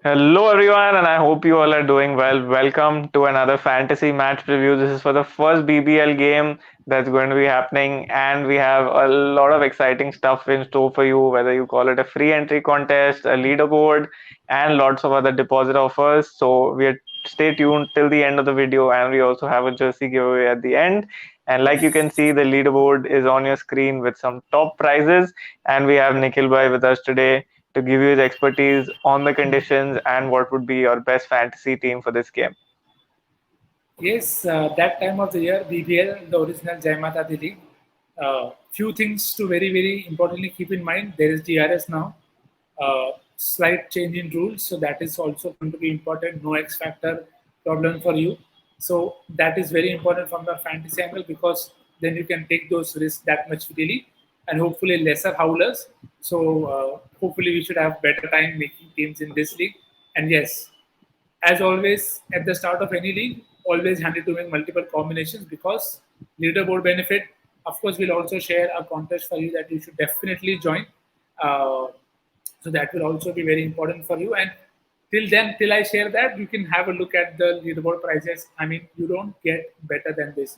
Hello everyone, and I hope you all are doing well. Welcome to another fantasy match preview. This is for the first BBL game that's going to be happening, and we have a lot of exciting stuff in store for you, whether you call it a free entry contest, a leaderboard, and lots of other deposit offers. So we are stay tuned till the end of the video, and we also have a jersey giveaway at the end. And like you can see, the leaderboard is on your screen with some top prizes, and we have Nikhil Bhai with us today to give you his expertise on the conditions and what would be your best fantasy team for this game. Yes, that time of the year, BBL, the original Jai Mata Di League. Few things to very importantly keep in mind. There is DRS now. Slight change in rules, so that is also going to be important. No X factor problem for you. So that is very important from the fantasy angle because then you can take those risks that much freely and hopefully lesser howlers. So hopefully we should have better time making teams in this league. And yes, as always, at the start of any league, always handy to make multiple combinations because leaderboard benefit. Of course, we'll also share a contest for you that you should definitely join. Uh, so that will also be very important for you. And till then, till I share that, you can have a look at the leaderboard prices. I mean, you don't get better than this.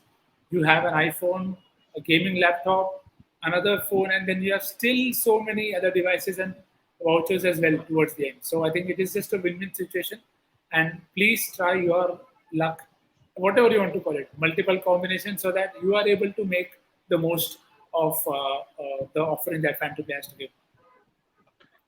You have an iPhone, a gaming laptop, another phone, and then you have still so many other devices and vouchers as well towards the end. So I think it is just a win-win situation. And please try your luck, whatever you want to call it, multiple combinations, so that you are able to make the most of the offering that Fantasy has to give.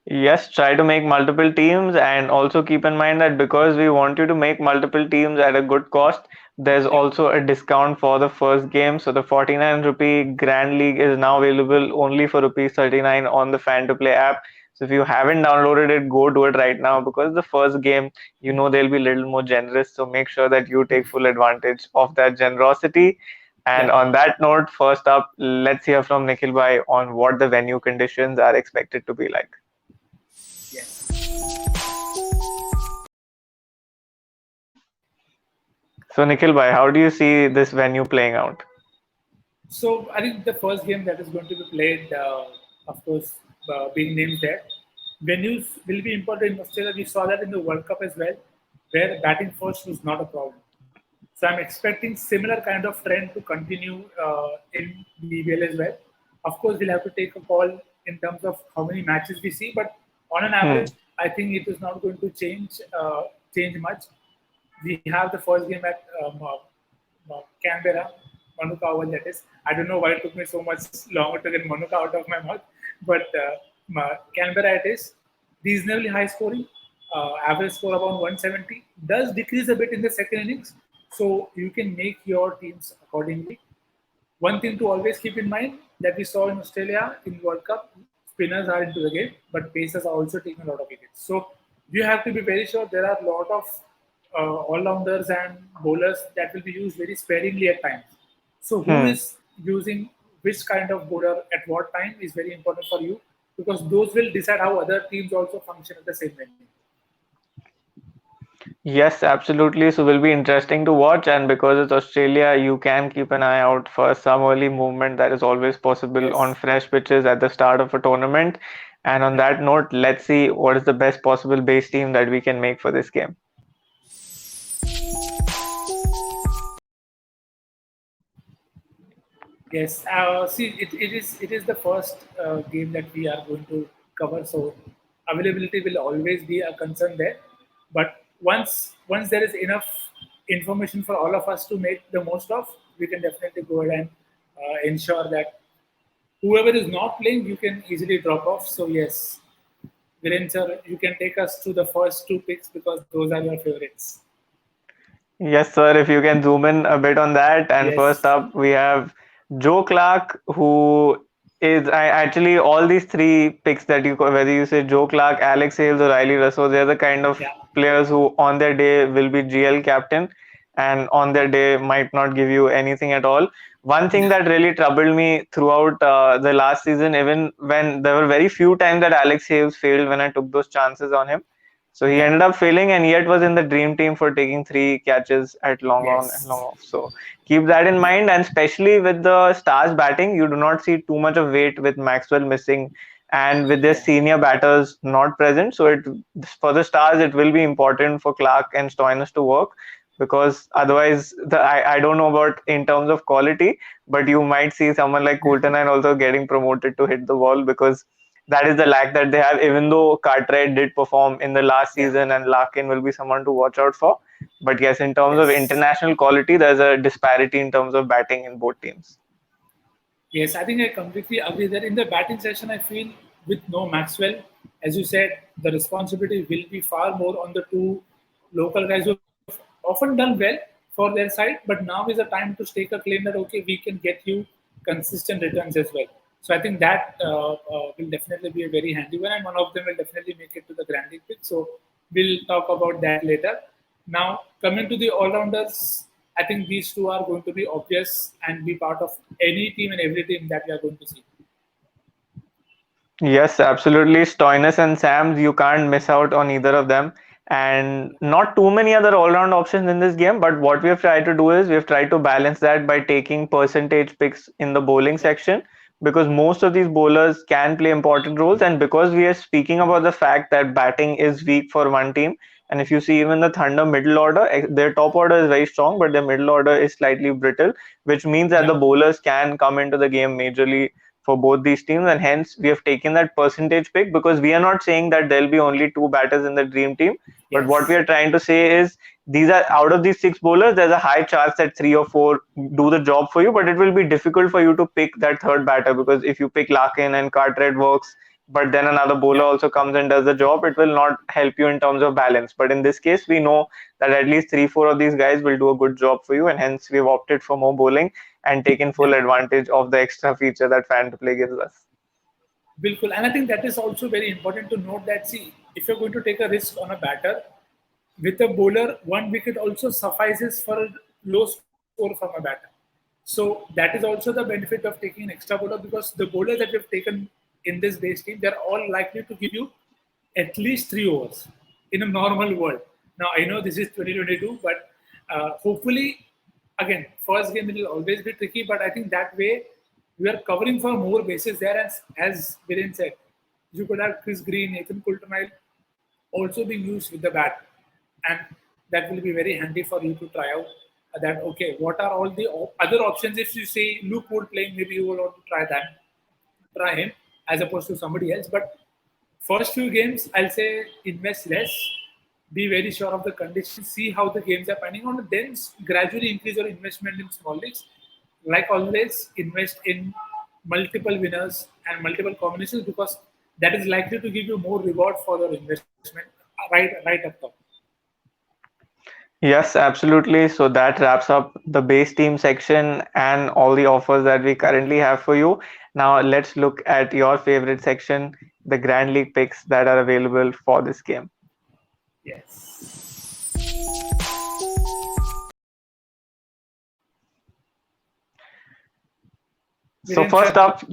Yes, try to make multiple teams and also keep in mind that because we want you to make multiple teams at a good cost, there's Yeah. also a discount for the first game. So the 49 rupee Grand League is now available only for rupees 39 on the Fan to Play app. So if you haven't downloaded it, go do it right now because the first game, they'll be a little more generous. So make sure that you take full advantage of that generosity. And Yeah. on that note, first up, let's hear from Nikhil Bhai on what the venue conditions are expected to be like. Yes. So Nikhil bhai, how do you see this venue playing out? So I think the first game that is going to be played, of course, being named there, venues will be important in Australia. We saw that in the World Cup as well, where batting first was not a problem. So I'm expecting similar kind of trend to continue in BBL as well. Of course, we'll have to take a call in terms of how many matches we see, but on an Hmm. average, I think it is not going to change much. We have the first game at Canberra, Manuka Oval, that is. I don't know why it took me so much longer to get Manuka out of my mouth, but Canberra it is. Reasonably high scoring, average score around 170. Does decrease a bit in the second innings, so you can make your teams accordingly. One thing to always keep in mind that we saw in Australia in World Cup, spinners are into the game, but pacers are also taking a lot of wickets. So you have to be very sure there are a lot of all-rounders and bowlers that will be used very sparingly at times. So who Hmm. is using which kind of bowler at what time is very important for you because those will decide how other teams also function at the same venue. Yes, absolutely. So will be interesting to watch, and because it's Australia, you can keep an eye out for some early movement that is always possible on Yes. fresh pitches at the start of a tournament. And on Yeah. that note, let's see what is the best possible base team that we can make for this game. Yes, see, it is the first game that we are going to cover, so availability will always be a concern there. But once there is enough information for all of us to make the most of, we can definitely go ahead and ensure that whoever is not playing, you can easily drop off. So yes, Viren sir, you can take us to the first two picks because those are your favorites. Yes, sir. If you can zoom in a bit on that. And first Yes. up, we have Joe Clark, who is actually all these three picks that whether you say Joe Clark, Alex Hales, or Riley Russell, they're the kind of Yeah. players who on their day will be GL captain and on their Yeah. day might not give you anything at all. One thing that really troubled me throughout the last season, even when there were very few times that Alex Hales failed when I took those chances on him, so he Yeah. ended up failing and yet was in the dream team for taking three catches at long on and long Yes. off. So keep that in mind. And especially with the Stars batting, you do not see too much of weight with Maxwell missing and with their Yeah. senior batters not present. So it for the Stars it will be important for Clark and Stoinis to work, because otherwise I don't know about in terms of quality, but you might see someone like Coulton and also getting promoted to hit the ball, because that is the lack that they have. Even though Cartwright did perform in the last Yeah. season, and Larkin will be someone to watch out for, but yes, in terms of Yes. international quality, there's a disparity in terms of batting in both teams. Yes, I think I completely agree that in the batting session, I feel with no Maxwell, as you said, the responsibility will be far more on the two local guys who have often done well for their side, but now is the time to stake a claim that, okay, we can get you consistent returns as well. So I think that will definitely be a very handy one, and one of them will definitely make it to the Grand League pick. So we'll talk about that later. Now, coming to the all rounders, I think these two are going to be obvious and be part of any team and every team that we are going to see. Yes, absolutely. Stoinis and Sams, you can't miss out on either of them. And not too many other all-round options in this game, but what we have tried to do is we have tried to balance that by taking percentage picks in the bowling Yeah. section, because most of these bowlers can play important roles, and because we are speaking about the fact that batting is weak for one team. And if you see even the Thunder middle order, their top order is very strong, but their middle order is slightly brittle, which means that the Yeah. bowlers can come into the game majorly for both these teams, and hence we have taken that percentage pick, because we are not saying that there'll be only two batters in the dream team, but what we Yes. are trying to say is these are out of these six bowlers, there's a high chance that three or four do the job for you, but it will be difficult for you to pick that third batter, because if you pick Larkin and Cartwright works, but then another bowler Yeah. also comes and does the job, it will not help you in terms of balance. But in this case, we know that at least three, four of these guys will do a good job for you, and hence we've opted for more bowling and taken full Yeah. advantage of the extra feature that fan to play gives us. Bilkul. And I think that is also very important to note that, see, if you're going to take a risk on a batter, with a bowler, one wicket also suffices for a low score from a batter. So that is also the benefit of taking an extra bowler, because the bowlers that we've taken in this base team, they're all likely to give you at least 3 overs in a normal world. Now I know this is 2022, but hopefully, again, first game it will always be tricky. But I think that way we are covering for more bases there. As Viren said, you could have Chris Green, Nathan Coulter also being used with the bat, and that will be very handy for you to try out. That okay, what are all the other options? If you say Luke Wood playing, maybe you will want to try him as opposed to somebody else. But first few games, I'll say invest less, be very sure of the conditions, see how the games are panning out, and then gradually increase your investment in small leagues. Like always, invest in multiple winners and multiple combinations, because that is likely to give you more reward for your investment right up top. Yes, absolutely. So that wraps up the base team section and all the offers that we currently have for you. Now let's look at your favorite section, the Grand League picks that are available for this game. Yes. So Viren sir, first up,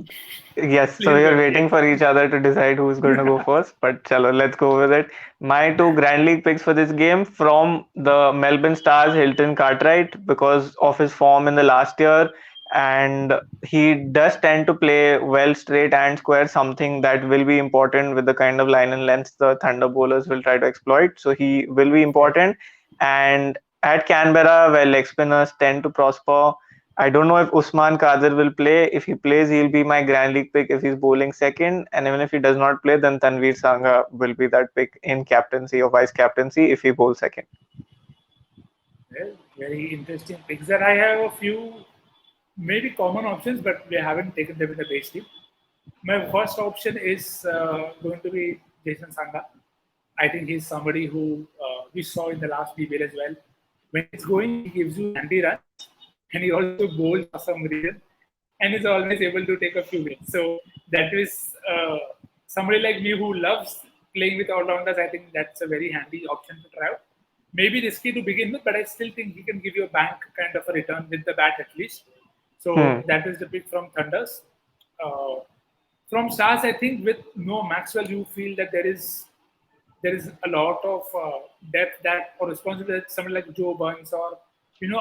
yes, so please we go are ahead. waiting Yes. for each other to decide who's going to go first. But chalo, let's go with it. My two Grand League picks for this game from the Melbourne Stars, Hilton Cartwright, because of his form in the last year, and he does tend to play well straight and square, something that will be important with the kind of line and length the Thunder bowlers will try to exploit. So he will be Yeah. important. And at Canberra, where leg spinners tend to prosper, I don't know if Usman Khader will play. If he plays, he'll be my Grand League pick if he's bowling second. And even if he does not play, then Tanveer Sangha will be that pick in captaincy or vice captaincy if he bowls second. Well, very interesting picks. That I have a few maybe common options, but we haven't taken them in the base team. My first option is going to be Jason Sangha. I think he's somebody who we saw in the last BBL as well. When he's going, he gives you handy runs, and he also bowls for some reason, and he's always able to take a few wins. So that is somebody like me who loves playing with all-rounders. I think that's a very handy option to try out. Maybe risky to begin with, but I still think he can give you a bank kind of a return with the bat at least. So Hmm. that is the pick from Thunders. Uh, from Stars, I think with no Maxwell, you feel that there is a lot of depth that or responsibility that someone like Joe Burns or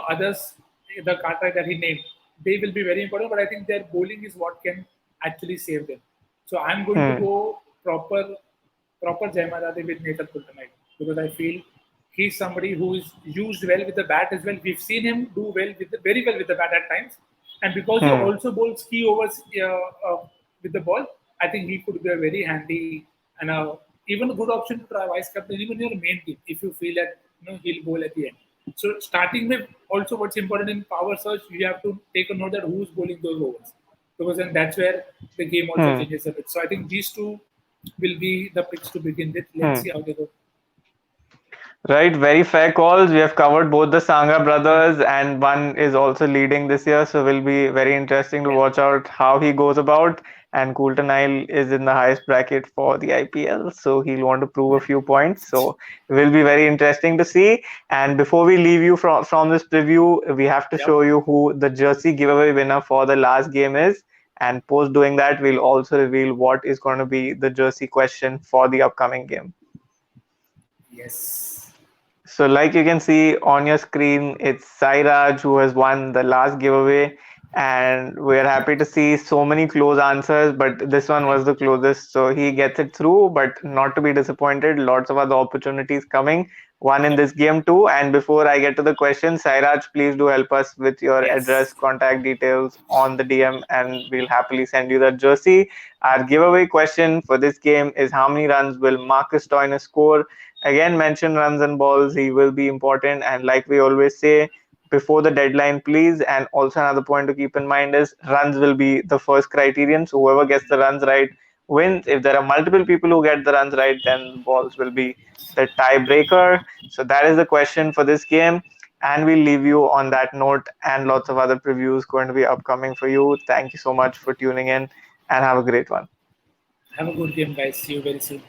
others, the Cartwright that he named, they will be very important. But I think their bowling is what can actually save them. So I'm going to Hmm. go proper Jai Madade with Nathan Coulter because I feel he's somebody who is used well with the bat as well. We've seen him do very well with the bat at times, and because he Hmm. also bowls key overs with the ball, I think he could be a very handy and even a good option to try vice captain even in your main team if you feel that he'll bowl at the end. So starting with also what's important in power search, you have to take a note that who's bowling those overs because then that's where the game also Hmm. changes a bit. So I think these two will be the picks to begin with. Let's Hmm. see how they go. Right, very fair calls. We have covered both the Sangha brothers, and one is also leading this year, so will be very interesting to Yeah. watch out how he goes about. And Coulter Nile is in the highest bracket for the IPL, so he'll want to prove a few points. So it will be very interesting to see. And before we leave you from this preview, we have to Yep. show you who the jersey giveaway winner for the last game is. And post doing that, we'll also reveal what is going to be the jersey question for the upcoming game. Yes. So, like you can see on your screen, it's Sairaj who has won the last giveaway, and we're happy to see so many close answers. But this one Yep. was the closest, so he gets it through. But not to be disappointed, lots of other opportunities coming. One in Yep. this game too. And before I get to the question, Sairaj, please do help us with your address, Yes. contact details on the DM, and we'll happily send you that jersey. Our giveaway question for this game is how many runs will Marcus Stoinis score? Again, mention runs and balls. He will be important. And like we always say, before the deadline, please. And also, another point to keep in mind is runs will be the first criterion. So, whoever gets the runs right wins. If there are multiple people who get the runs right, then balls will be the tiebreaker. So, that is the question for this game. And we'll leave you on that note, and lots of other previews going to be upcoming for you. Thank you so much for tuning in, and have a great one. Have a good game, guys. See you very soon.